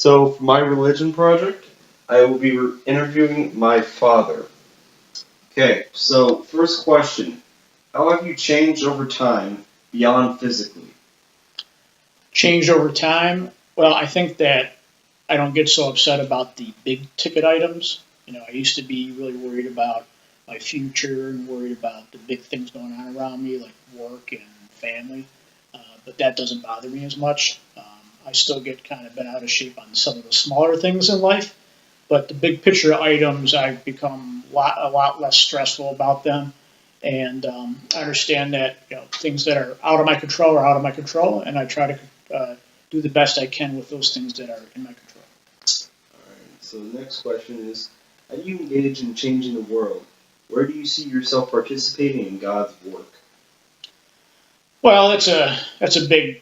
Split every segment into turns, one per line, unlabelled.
So, for my religion project, I will be interviewing my father. Okay, so first question. How have you changed over time beyond physically?
Changed over time. Well, I think that I don't get so upset about the big ticket items. I used to be really worried about my future and worried about the big things going on around me, like work and family. But that doesn't bother me as much. I still get kind of bent out of shape on some of the smaller things in life, but the big picture items, I've become a lot less stressful about them. And I understand that things that are out of my control are out of my control, and I try to do the best I can with those things that are in my control.
Alright, so the next question is, how do you engage in changing the world? Where do you see yourself participating in God's work?
Well, that's a big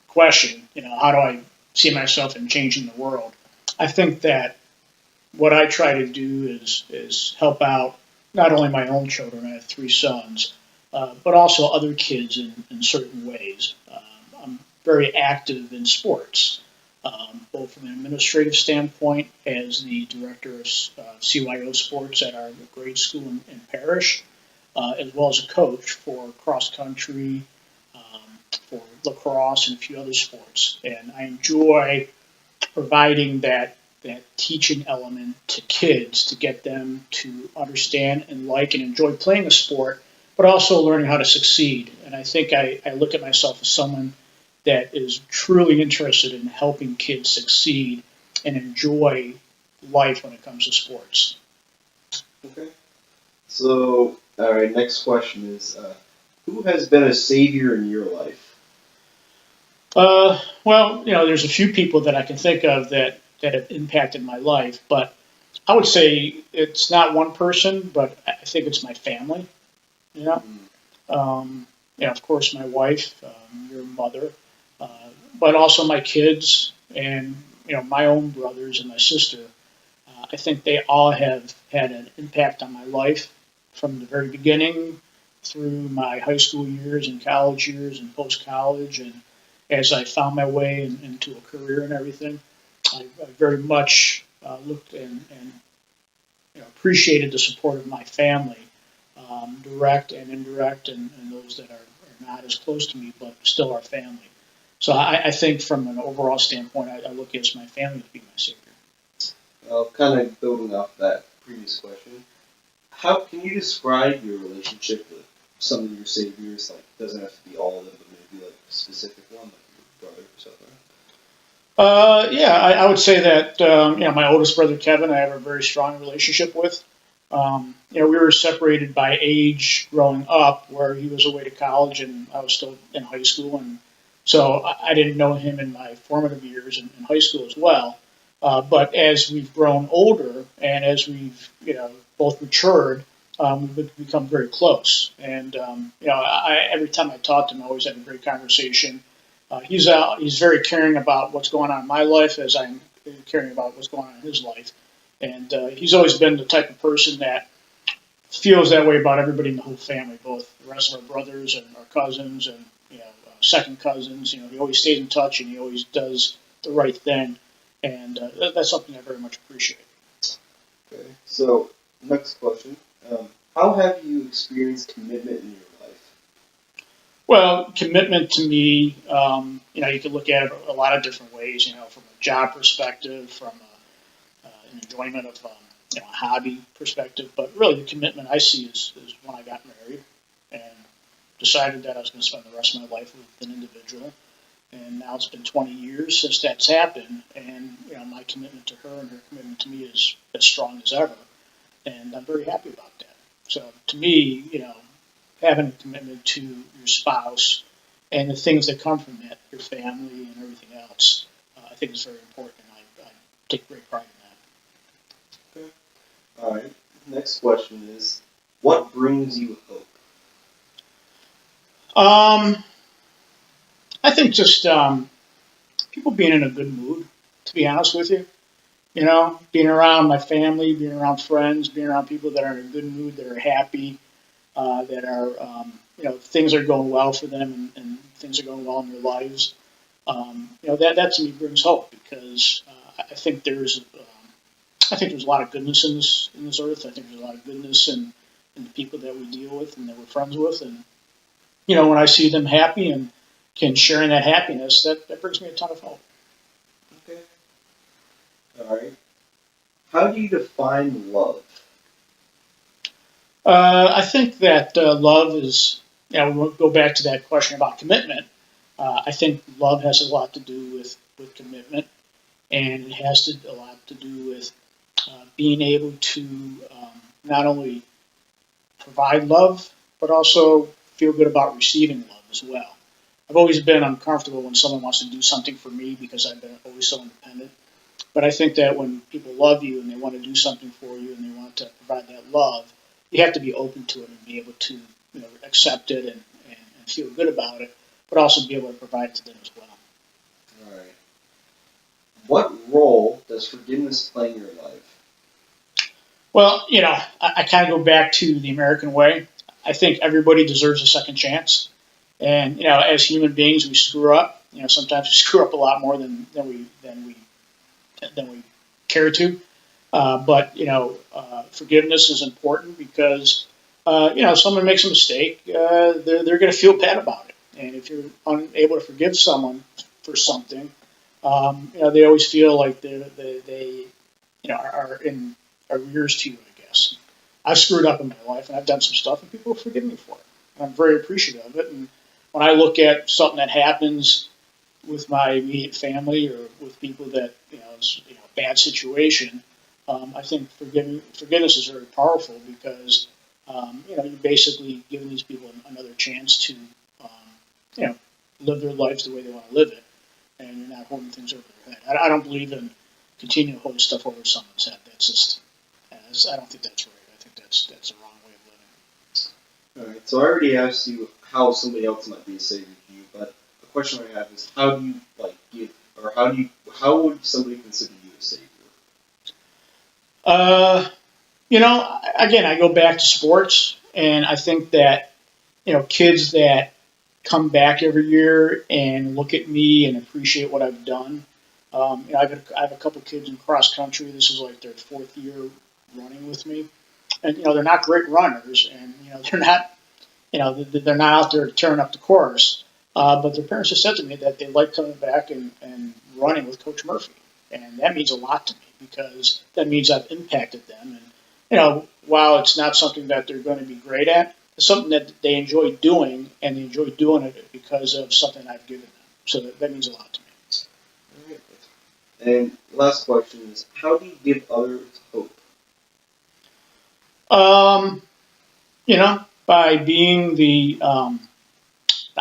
question. How do I see myself in changing the world? I think that what I try to do is help out not only my own children. I have three sons, but also other kids in certain ways. I'm very active in sports, both from an administrative standpoint as the director of CYO sports at our grade school in parish, as well as a coach for cross country, for lacrosse, and a few other sports. And I enjoy providing that teaching element to kids to get them to understand and like and enjoy playing a sport, but also learning how to succeed. And I think I look at myself as someone that is truly interested in helping kids succeed and enjoy life when it comes to sports.
Okay. So, alright, next question is, who has been a savior in your life?
Well, there's a few people that I can think of that have impacted my life, but I would say it's not one person, but I think it's my family. You know,
Mm,
of course, my wife, your mother, uh, but also my kids and my own brothers and my sister. I think they all have had an impact on my life from the very beginning through my high school years and college years and post college, and as I found my way into a career and everything. I very much looked and appreciated the support of my family, direct and indirect, and those that are not as close to me, but still are family. So I think from an overall standpoint, I look at my family to be my savior.
kind of building off that previous question, how can you describe your relationship with some of your saviors? Like, it doesn't have to be all of them, but maybe like a specific one, like your brother or something.
Yeah, I would say that my oldest brother Kevin, I have a very strong relationship with. We were separated by age growing up, where he was away to college and I was still in high school, and so I didn't know him in my formative years in high school as well. But as we've grown older and as we've both matured, we've become very close. And every time I talk to him, I always have a great conversation. He's very caring about what's going on in my life as I'm caring about what's going on in his life. And he's always been the type of person that feels that way about everybody in the whole family, both the rest of our brothers and our cousins and second cousins. He always stays in touch and he always does the right thing, and that's something I very much appreciate.
Okay. So, next question. How have you experienced commitment in your life?
Well, commitment to me, you can look at it a lot of different ways. From a job perspective, from an enjoyment of a hobby perspective, but really the commitment I see is when I got married and decided that I was going to spend the rest of my life with an individual. And now it's been 20 years since that's happened, and my commitment to her and her commitment to me is as strong as ever, and I'm very happy about that. So to me, having a commitment to your spouse and the things that come from that, your family and everything else, I think is very important, and I take great pride
Okay. All right. Next question is, what brings you hope?
in that. I think just people being in a good mood, to be honest with you. Being around my family, being around friends, being around people that are in a good mood, that are happy, that are, things are going well for them and things are going well in their lives. That to me brings hope because I think there's a lot of goodness in this earth. I think there's a lot of goodness in the people that we deal with and that we're friends with. And when I see them happy and can share in that happiness, that brings me a ton of hope.
Okay. All right. How do you define love?
I think that love is, we won't go back to that question about commitment. I think love has a lot to do with commitment, and it has a lot to do with being able to not only provide love, but also feel good about receiving love as well. I've always been uncomfortable when someone wants to do something for me because I've been always so independent. But I think that when people love you and they want to do something for you and they want to provide that love, you have to be open to it and be able to accept it and feel good about it, but also be able to provide it to them as well.
All right. What role does forgiveness play in your life?
Well, I kind of go back to the American way. I think everybody deserves a second chance. And, as human beings, we screw up. Sometimes we screw up a lot more than we care to. But forgiveness is important because someone makes a mistake, they're going to feel bad about it. And if you're unable to forgive someone for something, they always feel like they are in arrears to you, I guess. I've screwed up in my life, and I've done some stuff, and people forgive me for it. And I'm very appreciative of it. And when I look at something that happens with my immediate family or with people that is a bad situation, I think forgiveness is very powerful because you're basically giving these people another chance to live their lives the way they want to live it, and you're not holding things over their head. I don't believe in continuing to hold stuff over someone's head. That's just I don't think that's right. I think that's the wrong way of living.
All right. So I already asked you how somebody else might be a savior to you, but the question I have is how do you how would somebody consider you a savior?
Again, I go back to sports, and I think that kids that come back every year and look at me and appreciate what I've done. I have a couple kids in cross country. This is like their fourth year running with me, and they're not great runners, and they're not out there tearing up the course. But their parents have said to me that they like coming back and running with Coach Murphy, and that means a lot to me because that means I've impacted them. And while it's not something that they're going to be great at, it's something that they enjoy doing, and they enjoy doing it because of something I've given them. So that means a lot to me.
All right. And last question is, how do you give others hope?
By being the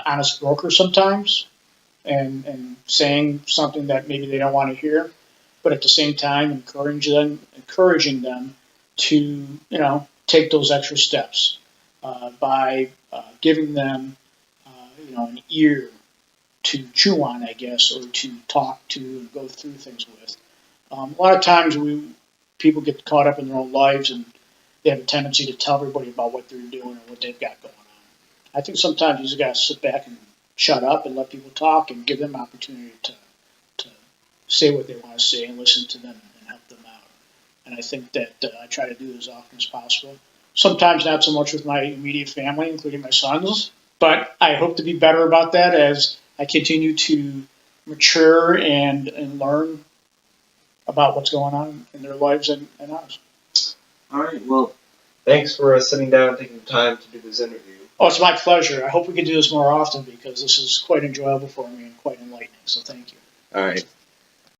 honest broker sometimes, and saying something that maybe they don't want to hear, but at the same time encouraging them to take those extra steps by giving them an ear to chew on, I guess, or to talk to and go through things with. A lot of times people get caught up in their own lives and they have a tendency to tell everybody about what they're doing or what they've got going on. I think sometimes you just got to sit back and shut up and let people talk and give them opportunity to say what they want to say and listen to them and help them out. And I think that I try to do it as often as possible. Sometimes not so much with my immediate family, including my sons, but I hope to be better about that as I continue to mature and learn about what's going on in their lives and ours.
All right. Well, thanks for sitting down and taking the time to do this interview.
Oh, it's my pleasure. I hope we can do this more often because this is quite enjoyable for me and quite enlightening. So thank you.
All right.